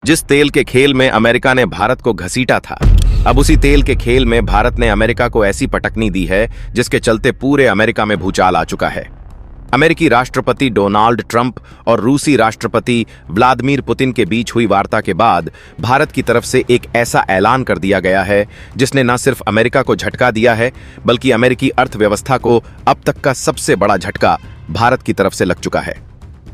जिस तेल के खेल में अमेरिका ने भारत को घसीटा था, अब उसी तेल के खेल में भारत ने अमेरिका को ऐसी पटकनी दी है जिसके चलते पूरे अमेरिका में भूचाल आ चुका है। अमेरिकी राष्ट्रपति डोनाल्ड ट्रंप और रूसी राष्ट्रपति व्लादिमीर पुतिन के बीच हुई वार्ता के बाद भारत की तरफ से एक ऐसा ऐलान कर दिया गया है जिसने न सिर्फ अमेरिका को झटका दिया है बल्कि अमेरिकी अर्थव्यवस्था को अब तक का सबसे बड़ा झटका भारत की तरफ से लग चुका है।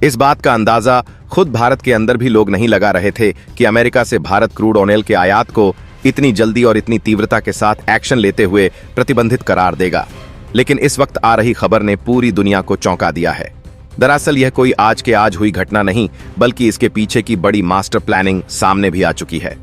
इस बात का अंदाजा खुद भारत के अंदर भी लोग नहीं लगा रहे थे कि अमेरिका से भारत क्रूड ऑयल के आयात को इतनी जल्दी और इतनी तीव्रता के साथ एक्शन लेते हुए प्रतिबंधित करार देगा। लेकिन इस वक्त आ रही खबर ने पूरी दुनिया को चौंका दिया है। दरअसल यह कोई आज के आज हुई घटना नहीं बल्कि इसके पीछे की बड़ी मास्टर प्लानिंग सामने भी आ चुकी है।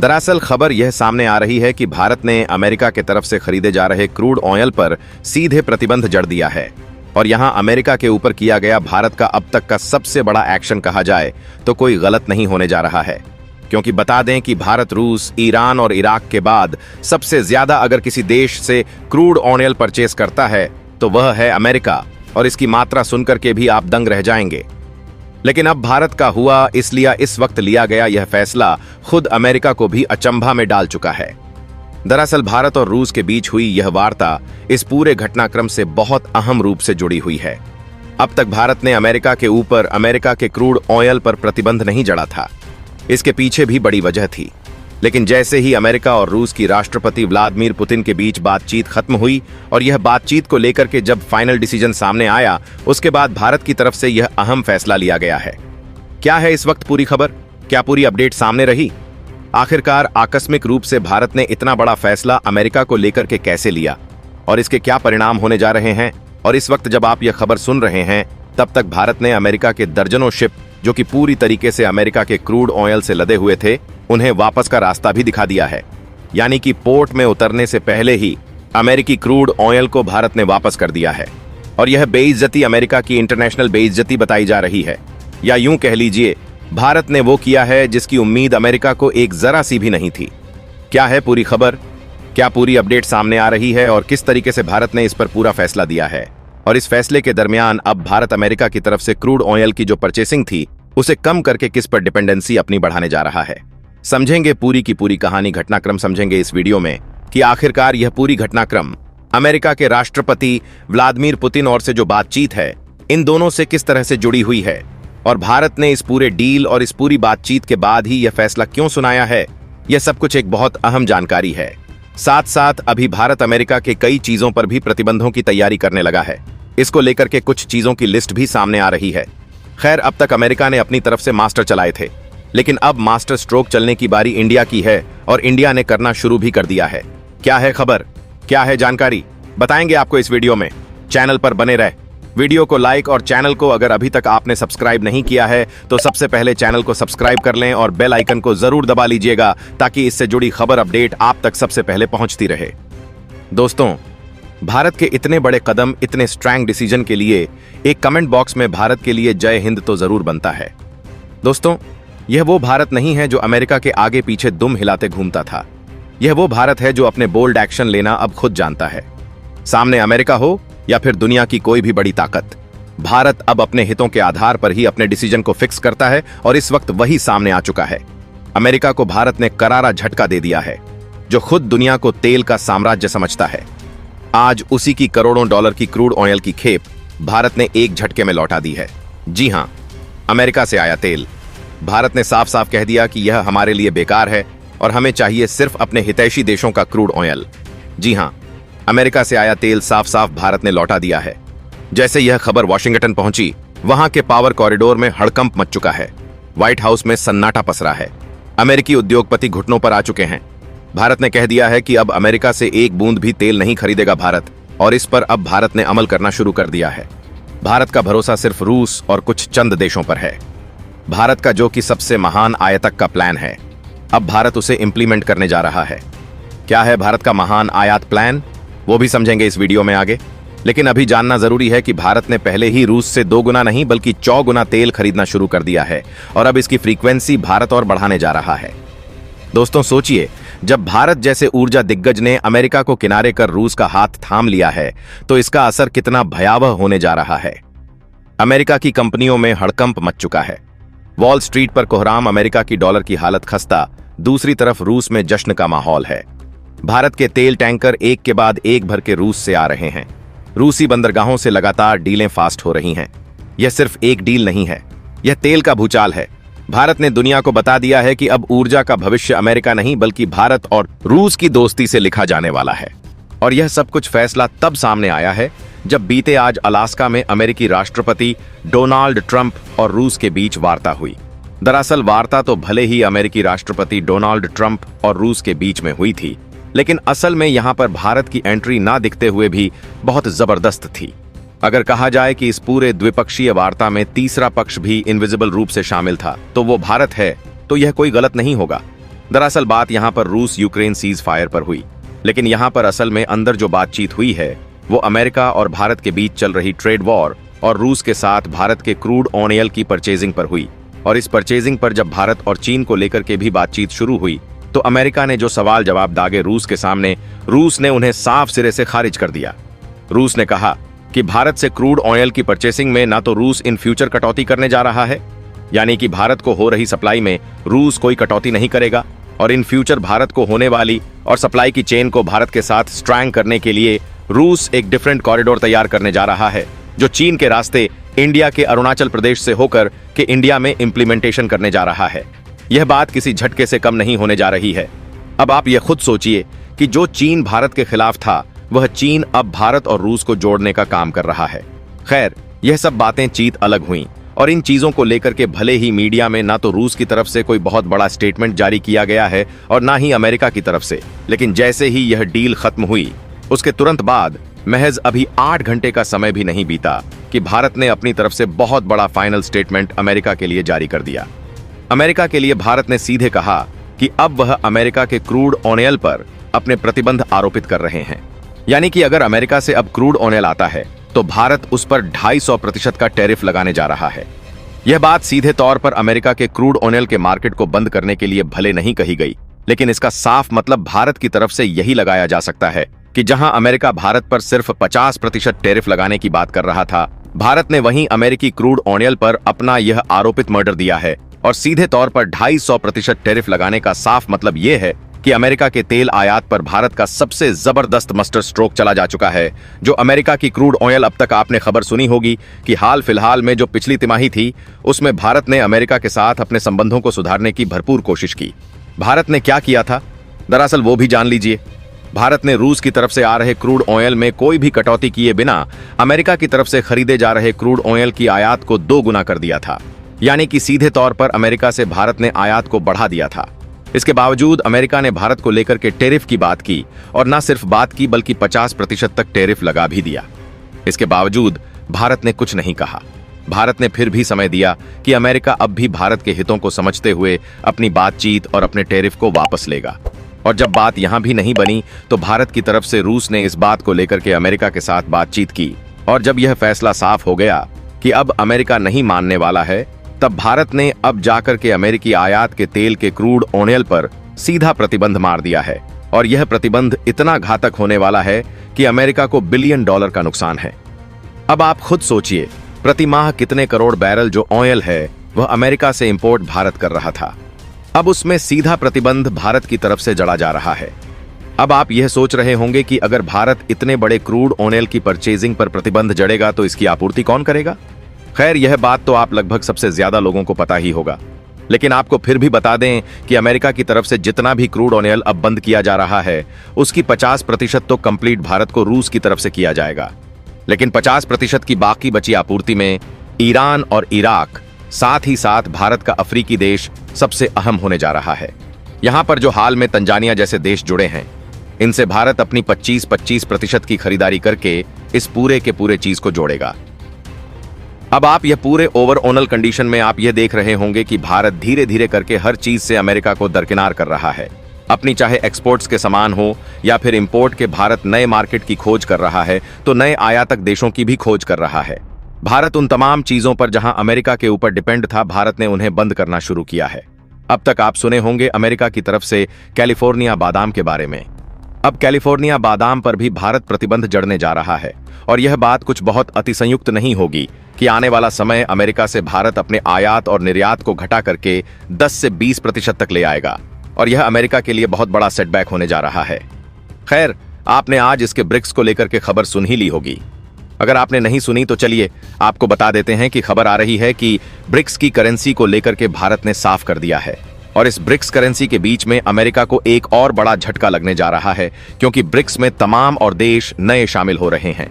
दरअसल खबर यह सामने आ रही है कि भारत ने अमेरिका के तरफ से खरीदे जा रहे क्रूड ऑयल पर सीधे प्रतिबंध जड़ दिया है और यहां अमेरिका के ऊपर किया गया भारत का अब तक का सबसे बड़ा एक्शन कहा जाए तो कोई गलत नहीं होने जा रहा है, क्योंकि बता दें कि भारत रूस, ईरान और इराक के बाद सबसे ज्यादा अगर किसी देश से क्रूड ऑयल परचेस करता है तो वह है अमेरिका, और इसकी मात्रा सुनकर के भी आप दंग रह जाएंगे। लेकिन अब भारत का हुआ इसलिए इस वक्त लिया गया यह फैसला खुद अमेरिका को भी अचंभा में डाल चुका है। दरअसल भारत और रूस के बीच हुई यह वार्ता इस पूरे घटनाक्रम से बहुत अहम रूप से जुड़ी हुई है। अब तक भारत ने अमेरिका के ऊपर अमेरिका के क्रूड ऑयल पर प्रतिबंध नहीं जड़ा था, इसके पीछे भी बड़ी वजह थी। लेकिन जैसे ही अमेरिका और रूस की राष्ट्रपति व्लादिमीर पुतिन के बीच बातचीत खत्म हुई और यह बातचीत को लेकर के जब फाइनल डिसीजन सामने आया, उसके बाद भारत की तरफ से यह अहम फैसला लिया गया है। क्या है इस वक्त पूरी खबर? क्या पूरी अपडेट सामने रही? आखिरकार आकस्मिक रूप से भारत ने इतना बड़ा फैसला अमेरिका को लेकर के कैसे लिया और इसके क्या परिणाम होने जा रहे हैं? और इस वक्त जब आप यह खबर सुन रहे हैं तब तक भारत ने अमेरिका के दर्जनों शिप जो कि पूरी तरीके से अमेरिका के क्रूड ऑयल से लदे हुए थे, उन्हें वापस का रास्ता भी दिखा दिया है। यानी कि पोर्ट में उतरने से पहले ही अमेरिकी क्रूड ऑयल को भारत ने वापस कर दिया है और यह बेइज्जती अमेरिका की इंटरनेशनल बेइज्जती बताई जा रही है, या यूं कह लीजिए भारत ने वो किया है जिसकी उम्मीद अमेरिका को एक जरा सी भी नहीं थी। क्या है पूरी खबर? क्या पूरी अपडेट सामने आ रही है और किस तरीके से भारत ने इस पर पूरा फैसला दिया है? और इस फैसले के दरमियान अब भारत अमेरिका की तरफ से क्रूड ऑयल की जो परचेसिंग थी उसे कम करके किस पर डिपेंडेंसी अपनी बढ़ाने जा रहा है? समझेंगे पूरी की पूरी कहानी, घटनाक्रम समझेंगे इस वीडियो में कि आखिरकार यह पूरी घटनाक्रम अमेरिका के राष्ट्रपति व्लादिमीर पुतिन और से जो बातचीत है इन दोनों से किस तरह से जुड़ी हुई है और भारत ने इस पूरे डील और इस पूरी बातचीत के बाद ही यह फैसला क्यों सुनाया है। यह सब कुछ एक बहुत अहम जानकारी है। साथ साथ अभी भारत अमेरिका के कई चीजों पर भी प्रतिबंधों की तैयारी करने लगा है। इसको लेकर के कुछ चीजों की लिस्ट भी सामने आ रही है। खैर, अब तक अमेरिका ने अपनी तरफ से मास्टर चलाए थे, लेकिन अब मास्टर स्ट्रोक चलने की बारी इंडिया की है और इंडिया ने करना शुरू भी कर दिया है। क्या है खबर? क्या है जानकारी? बताएंगे आपको इस वीडियो में। चैनल पर बने रहे, वीडियो को लाइक और चैनल को अगर अभी तक आपने सब्सक्राइब नहीं किया है तो सबसे पहले चैनल को सब्सक्राइब कर लें और बेल आइकन को जरूर दबा लीजिएगा ताकि इससे जुड़ी खबर अपडेट आप तक सबसे पहले पहुंचती रहे। दोस्तों, भारत के इतने बड़े कदम, इतने स्ट्रॉन्ग डिसीजन के लिए एक कमेंट बॉक्स में भारत के लिए जय हिंद तो जरूर बनता है। दोस्तों, यह वो भारत नहीं है जो अमेरिका के आगे पीछे दुम हिलाते घूमता था। यह वो भारत है जो अपने बोल्ड एक्शन लेना अब खुद जानता है। सामने अमेरिका हो या फिर दुनिया की कोई भी बड़ी ताकत, भारत अब अपने हितों के आधार पर ही अपने डिसीजन को फिक्स करता है और इस वक्त वही सामने आ चुका है। अमेरिका को भारत ने करारा झटका दे दिया है, जो खुद दुनिया को तेल का साम्राज्य समझता है। आज उसी की करोड़ों डॉलर की क्रूड ऑयल की खेप भारत ने एक झटके में लौटा दी है। जी हां, अमेरिका से आया तेल। भारत ने साफ साफ कह दिया कि यह हमारे लिए बेकार है और हमें चाहिए सिर्फ अपने हितैषी देशों का क्रूड ऑयल। जी हां, अमेरिका से आया तेल साफ साफ भारत ने लौटा दिया है। जैसे यह खबर वॉशिंगटन पहुंची, वहां के पावर कॉरिडोर में हड़कंप मच चुका है। व्हाइट हाउस में सन्नाटा पसरा है। अमेरिकी उद्योगपति घुटनों पर आ चुके हैं। भारत ने कह दिया है कि अब अमेरिका से एक बूंद भी तेल नहीं खरीदेगा भारत, और इस पर अब भारत ने अमल करना शुरू कर दिया है। भारत का भरोसा सिर्फ रूस और कुछ चंद देशों पर है। भारत का जो कि सबसे महान आयातक का प्लान है, अब भारत उसे इंप्लीमेंट करने जा रहा है। क्या है भारत का महान आयात प्लान, वो भी समझेंगे इस वीडियो में आगे। लेकिन अभी जानना जरूरी है कि भारत ने पहले ही रूस से 2 गुना नहीं बल्कि 4 गुना तेल खरीदना शुरू कर दिया है और अब इसकी फ्रीक्वेंसी भारत और बढ़ाने जा रहा है। दोस्तों सोचिए, जब भारत जैसे ऊर्जा दिग्गज ने अमेरिका को किनारे कर रूस का हाथ थाम लिया है तो इसका असर कितना भयावह होने जा रहा है। अमेरिका की कंपनियों में हड़कंप मच चुका है। वॉल स्ट्रीट पर कोहराम, अमेरिका की डॉलर की हालत खस्ता, दूसरी तरफ रूस में जश्न का माहौल है। भारत के तेल टैंकर एक के बाद एक भर के रूस से आ रहे हैं। रूसी बंदरगाहों से लगातार डीलें फास्ट हो रही हैं। यह सिर्फ एक डील नहीं है, यह तेल का भूचाल है। भारत ने दुनिया को बता दिया है कि अब ऊर्जा का भविष्य अमेरिका नहीं बल्कि भारत और रूस की दोस्ती से लिखा जाने वाला है। और यह सब कुछ फैसला तब सामने आया है जब बीते आज अलास्का में अमेरिकी राष्ट्रपति डोनाल्ड ट्रंप और रूस के बीच वार्ता हुई। दरअसल वार्ता तो भले ही अमेरिकी राष्ट्रपति डोनाल्ड ट्रंप और रूस के बीच में हुई थी, लेकिन असल में यहां पर भारत की एंट्री ना दिखते हुए भी बहुत जबरदस्त थी। अगर कहा जाए कि इस पूरे द्विपक्षीय वार्ता में तीसरा पक्ष भी इनविजिबल रूप से शामिल था तो वो भारत है, तो यह कोई गलत नहीं होगा। दरअसल बात यहां पर रूस यूक्रेन सीज फायर पर हुई, लेकिन यहां पर असल में अंदर जो बातचीत हुई है वो अमेरिका और भारत के बीच चल रही ट्रेड वॉर और रूस के साथ भारत के क्रूड ऑयल की परचेजिंग पर हुई। और इस परचेजिंग पर जब भारत और चीन को लेकर के भी बातचीत शुरू हुई तो अमेरिका ने जो सवाल जवाब दागे रूस के सामने, रूस ने उन्हें साफ सिरे से खारिज कर दिया। रूस ने कहा कि भारत से क्रूड ऑयल की परचेसिंग में ना तो रूस इन फ्यूचर कटौती करने जा रहा है, यानी कि भारत को हो रही सप्लाई में रूस कोई कटौती नहीं करेगा, और इन फ्यूचर भारत को होने वाली और सप्लाई की चेन को भारत के साथ स्ट्रैंग करने के लिए रूस एक डिफरेंट कॉरिडोर तैयार करने जा रहा है, जो चीन के रास्ते इंडिया के अरुणाचल प्रदेश से होकर के इंडिया में इंप्लीमेंटेशन करने जा रहा है। यह बात किसी झटके से कम नहीं होने जा रही है। अब आप यह खुद सोचिए कि जो चीन भारत के खिलाफ था, वह चीन अब भारत और रूस को जोड़ने का काम कर रहा है। खैर, यह सब बातें चीत अलग हुईं और इन चीजों को लेकर के भले ही मीडिया में ना तो रूस की तरफ से कोई बहुत बड़ा स्टेटमेंट जारी किया गया है और ना ही अमेरिका की तरफ से, लेकिन जैसे ही यह डील खत्म हुई उसके तुरंत बाद महज अभी 8 घंटे का समय भी नहीं बीता कि भारत ने अपनी तरफ से बहुत बड़ा फाइनल स्टेटमेंट अमेरिका के लिए जारी कर दिया। अमेरिका के लिए भारत ने सीधे कहा कि अब वह अमेरिका के क्रूड ऑयल पर अपने प्रतिबंध आरोपित कर रहे हैं, यानी कि अगर अमेरिका से अब क्रूड ऑयल आता है तो भारत उस पर 250% का टैरिफ लगाने जा रहा है। यह बात सीधे तौर पर अमेरिका के क्रूड ऑयल के मार्केट को बंद करने के लिए भले नहीं कही गई, लेकिन इसका साफ मतलब भारत की तरफ से यही लगाया जा सकता है कि जहां अमेरिका भारत पर सिर्फ 50% टैरिफ लगाने की बात कर रहा था, भारत ने वहीं अमेरिकी क्रूड ऑयल पर अपना यह आरोपित मर्डर दिया है। और सीधे तौर पर 250% टैरिफ लगाने का साफ मतलब यह है कि अमेरिका के तेल आयात पर भारत का सबसे जबरदस्त मास्टर स्ट्रोक चला जा चुका है। जो अमेरिका की क्रूड ऑयल, अब तक आपने खबर सुनी होगी कि हाल फिलहाल में जो पिछली तिमाही थी उसमें भारत ने अमेरिका के साथ अपने संबंधों को सुधारने की भरपूर कोशिश की। भारत ने क्या किया था, दरअसल वो भी जान लीजिए। भारत ने रूस की तरफ से आ रहे क्रूड ऑयल में कोई भी कटौती किए बिना अमेरिका की तरफ से खरीदे जा रहे क्रूड ऑयल की आयात को 2 गुना कर दिया था, यानी कि सीधे तौर पर अमेरिका से भारत ने आयात को बढ़ा दिया था। इसके बावजूद अमेरिका ने भारत को लेकर के टैरिफ की बात की, और न सिर्फ बात की बल्कि 50% तक टैरिफ लगा भी दिया। इसके बावजूद भारत ने कुछ नहीं कहा। भारत ने फिर भी समय दिया कि अमेरिका अब भी भारत के हितों को समझते हुए अपनी बातचीत और अपने टैरिफ को वापस लेगा। और जब बात यहां भी नहीं बनी तो भारत की तरफ से रूस ने इस बात को लेकर के अमेरिका के साथ बातचीत की, और जब यह फैसला साफ हो गया कि अब अमेरिका नहीं मानने वाला है, तब भारत ने अब जाकर के अमेरिकी आयात के तेल के क्रूड ऑयल पर सीधा प्रतिबंध मार दिया है। और यह प्रतिबंध इतना घातक होने वाला है कि अमेरिका को $1 बिलियन का नुकसान है। अब आप खुद सोचिए, प्रति माह कितने करोड़ बैरल जो ऑयल है वह अमेरिका से इंपोर्ट भारत कर रहा था, अब उसमें सीधा प्रतिबंध भारत की तरफ से जड़ा जा रहा है। अब आप यह सोच रहे होंगे कि अगर भारत इतने बड़े क्रूड ऑयल की परचेजिंग पर प्रतिबंध जड़ेगा तो इसकी आपूर्ति कौन करेगा। खैर, यह बात तो आप लगभग सबसे ज्यादा लोगों को पता ही होगा, लेकिन आपको फिर भी बता दें कि अमेरिका की तरफ से जितना भी क्रूड ऑयल अब बंद किया जा रहा है उसकी 50% तो कंप्लीट भारत को रूस की तरफ से किया जाएगा, लेकिन 50% की बाकी बची आपूर्ति में ईरान और इराक, साथ ही साथ भारत का अफ्रीकी देश सबसे अहम होने जा रहा है। यहां पर जो हाल में तंजानिया जैसे देश जुड़े हैं, इनसे भारत अपनी 25% की खरीदारी करके इस पूरे के पूरे चीज को जोड़ेगा। अब आप यह पूरे ओवरऑल कंडीशन में आप यह देख रहे होंगे कि भारत धीरे धीरे करके हर चीज से अमेरिका को दरकिनार कर रहा है। अपनी चाहे एक्सपोर्ट्स के सामान हो या फिर इंपोर्ट के, भारत नए मार्केट की खोज कर रहा है, तो नए आयातक देशों की भी खोज कर रहा है। भारत उन तमाम चीजों पर जहां अमेरिका के ऊपर डिपेंड था, भारत ने उन्हें बंद करना शुरू किया है। अब तक आप सुने होंगे अमेरिका की तरफ से कैलिफोर्निया बादाम के बारे में। अब कैलिफोर्निया बादाम पर भी भारत प्रतिबंध जड़ने जा रहा है और यह बात कुछ बहुत अतिसंयुक्त नहीं होगी कि आने वाला समय अमेरिका से भारत अपने आयात और निर्यात को घटा करके 10 से 20% तक ले आएगा और यह अमेरिका के लिए बहुत बड़ा सेटबैक होने जा रहा है। खैर, आपने आज इसके ब्रिक्स को लेकर के खबर सुन ही ली होगी। अगर आपने नहीं सुनी तो चलिए आपको बता देते हैं कि खबर आ रही है कि ब्रिक्स की करेंसी को लेकर के भारत ने साफ कर दिया है और इस ब्रिक्स करेंसी के बीच में अमेरिका को एक और बड़ा झटका लगने जा रहा है, क्योंकि ब्रिक्स में तमाम और देश नए शामिल हो रहे हैं।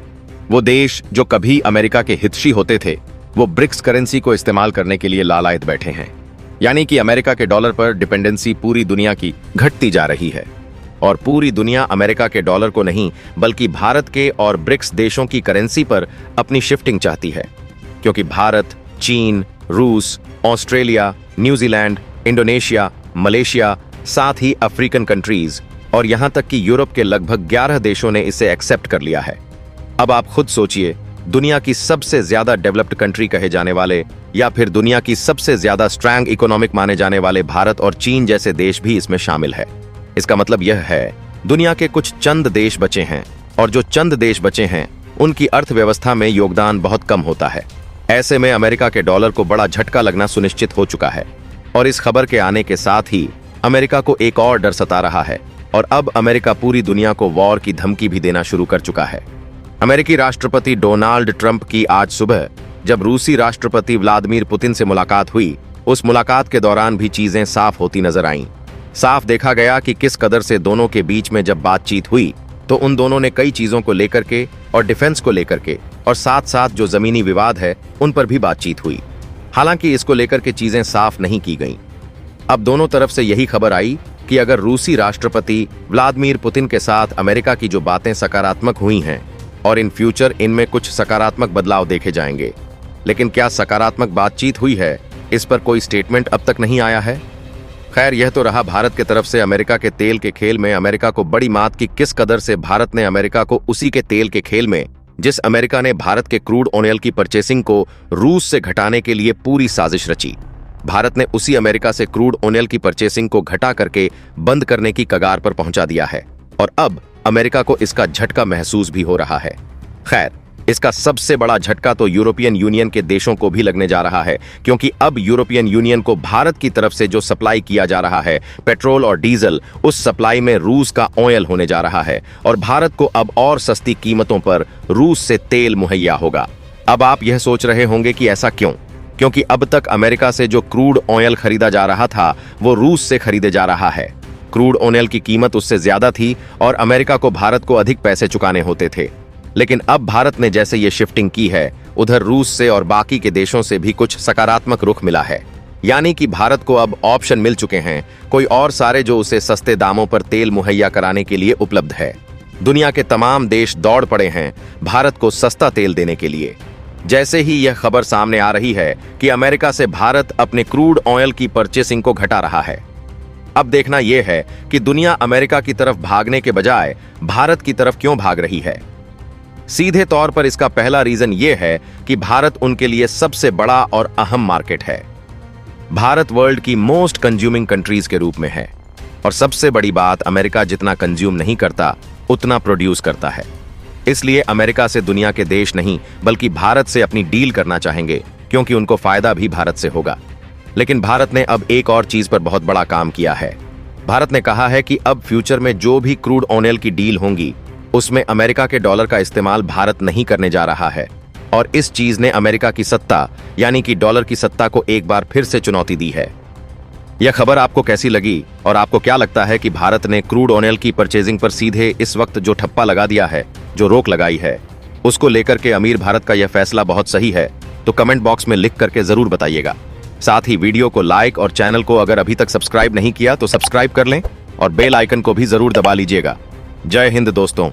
वो देश जो कभी अमेरिका के हितैषी होते थे, वो ब्रिक्स करेंसी को इस्तेमाल करने के लिए लालायत बैठे हैं। यानी कि अमेरिका के डॉलर पर डिपेंडेंसी पूरी दुनिया की घटती जा रही है और पूरी दुनिया अमेरिका के डॉलर को नहीं बल्कि भारत के और ब्रिक्स देशों की करेंसी पर अपनी शिफ्टिंग चाहती है, क्योंकि भारत, चीन, रूस, ऑस्ट्रेलिया, न्यूजीलैंड, इंडोनेशिया, मलेशिया, साथ ही अफ्रीकन कंट्रीज और यहां तक कि यूरोप के लगभग 11 देशों ने इसे एक्सेप्ट कर लिया है। अब आप खुद सोचिए, दुनिया की सबसे ज्यादा डेवलप्ड कंट्री कहे जाने वाले या फिर दुनिया की सबसे ज्यादा स्ट्रांग इकोनॉमिक माने जाने वाले भारत और चीन जैसे देश भी इसमें शामिल है। इसका मतलब यह है दुनिया के कुछ चंद देश बचे हैं और जो चंद देश बचे हैं उनकी अर्थव्यवस्था में योगदान बहुत कम होता है। ऐसे में अमेरिका के डॉलर को बड़ा झटका लगना सुनिश्चित हो चुका है और इस खबर के आने के साथ ही अमेरिका को एक और डर सता रहा है और अब अमेरिका पूरी दुनिया को वॉर की धमकी भी देना शुरू कर चुका है। अमेरिकी राष्ट्रपति डोनाल्ड ट्रंप की आज सुबह जब रूसी राष्ट्रपति व्लादिमीर पुतिन से मुलाकात हुई, उस मुलाकात के दौरान भी चीजें साफ होती नजर आईं। साफ देखा गया कि किस कदर से दोनों के बीच में जब बातचीत हुई तो उन दोनों ने कई चीजों को लेकर के और डिफेंस को लेकर के और साथ साथ जो जमीनी विवाद है उन पर भी बातचीत हुई। हालांकि इसको लेकर के चीजें साफ नहीं की गईं। अब दोनों तरफ से यही खबर आई कि अगर रूसी राष्ट्रपति व्लादिमीर पुतिन के साथ अमेरिका की जो बातें सकारात्मक हुई हैं और इन फ्यूचर इनमें कुछ सकारात्मक बदलाव देखे जाएंगे, लेकिन क्या सकारात्मक बातचीत हुई है, इस पर कोई स्टेटमेंट अब तक नहीं आया है। खैर, यह तो रहा भारत के तरफ से अमेरिका के तेल के खेल में अमेरिका को बड़ी मात की किस कदर से भारत ने अमेरिका को उसी के तेल के खेल में, जिस अमेरिका ने भारत के क्रूड ऑयल की परचेसिंग को रूस से घटाने के लिए पूरी साजिश रची, भारत ने उसी अमेरिका से क्रूड ऑयल की परचेसिंग को घटा करके बंद करने की कगार पर पहुंचा दिया है और अब अमेरिका को इसका झटका महसूस भी हो रहा है। खैर, इसका सबसे बड़ा झटका तो यूरोपियन यूनियन के देशों को भी लगने जा रहा है, क्योंकि अब यूरोपियन यूनियन को भारत की तरफ से जो सप्लाई किया जा रहा है पेट्रोल और डीजल, उस सप्लाई में रूस का ऑयल होने जा रहा है और भारत को अब और सस्ती कीमतों पर रूस से तेल मुहैया होगा। अब आप यह सोच रहे होंगे कि ऐसा क्यों, क्योंकि अब तक अमेरिका से जो क्रूड ऑयल खरीदा जा रहा था वो रूस से खरीदे जा रहा है। क्रूड ऑयल की कीमत उससे ज्यादा थी और अमेरिका को भारत को अधिक पैसे चुकाने होते थे, लेकिन अब भारत ने जैसे ये शिफ्टिंग की है, उधर रूस से और बाकी के देशों से भी कुछ सकारात्मक रुख मिला है। यानी कि भारत को अब ऑप्शन मिल चुके हैं, कोई और सारे जो उसे सस्ते दामों पर तेल मुहैया कराने के लिए उपलब्ध है। दुनिया के तमाम देश दौड़ पड़े हैं भारत को सस्ता तेल देने के लिए। जैसे ही यह खबर सामने आ रही है कि अमेरिका से भारत अपने क्रूड ऑयल की परचेसिंग को घटा रहा है, अब देखना यह है कि दुनिया अमेरिका की तरफ भागने के बजाय भारत की तरफ क्यों भाग रही है। सीधे तौर पर इसका पहला रीजन यह है कि भारत उनके लिए सबसे बड़ा और अहम मार्केट है। भारत वर्ल्ड की मोस्ट कंज्यूमिंग कंट्रीज के रूप में है और सबसे बड़ी बात, अमेरिका जितना कंज्यूम नहीं करता उतना प्रोड्यूस करता है। इसलिए अमेरिका से दुनिया के देश नहीं बल्कि भारत से अपनी डील करना चाहेंगे, क्योंकि उनको फायदा भी भारत से होगा। लेकिन भारत ने अब एक और चीज पर बहुत बड़ा काम किया है। भारत ने कहा है कि अब फ्यूचर में जो भी क्रूड ऑयल की डील होंगी उसमें अमेरिका के डॉलर का इस्तेमाल भारत नहीं करने जा रहा है और इस चीज ने अमेरिका की सत्ता यानी कि डॉलर की सत्ता को एक बार फिर से चुनौती दी है। यह खबर आपको कैसी लगी और आपको क्या लगता है कि भारत ने क्रूड ऑयल की परचेजिंग पर सीधे इस वक्त जो ठप्पा लगा दिया है, जो रोक लगाई है, उसको लेकर के अमीर भारत का यह फैसला बहुत सही है? तो कमेंट बॉक्स में लिख करके जरूर बताइएगा। साथ ही वीडियो को लाइक और चैनल को अगर अभी तक सब्सक्राइब नहीं किया तो सब्सक्राइब कर लें और बेल आइकन को भी जरूर दबा लीजिएगा। जय हिंद दोस्तों।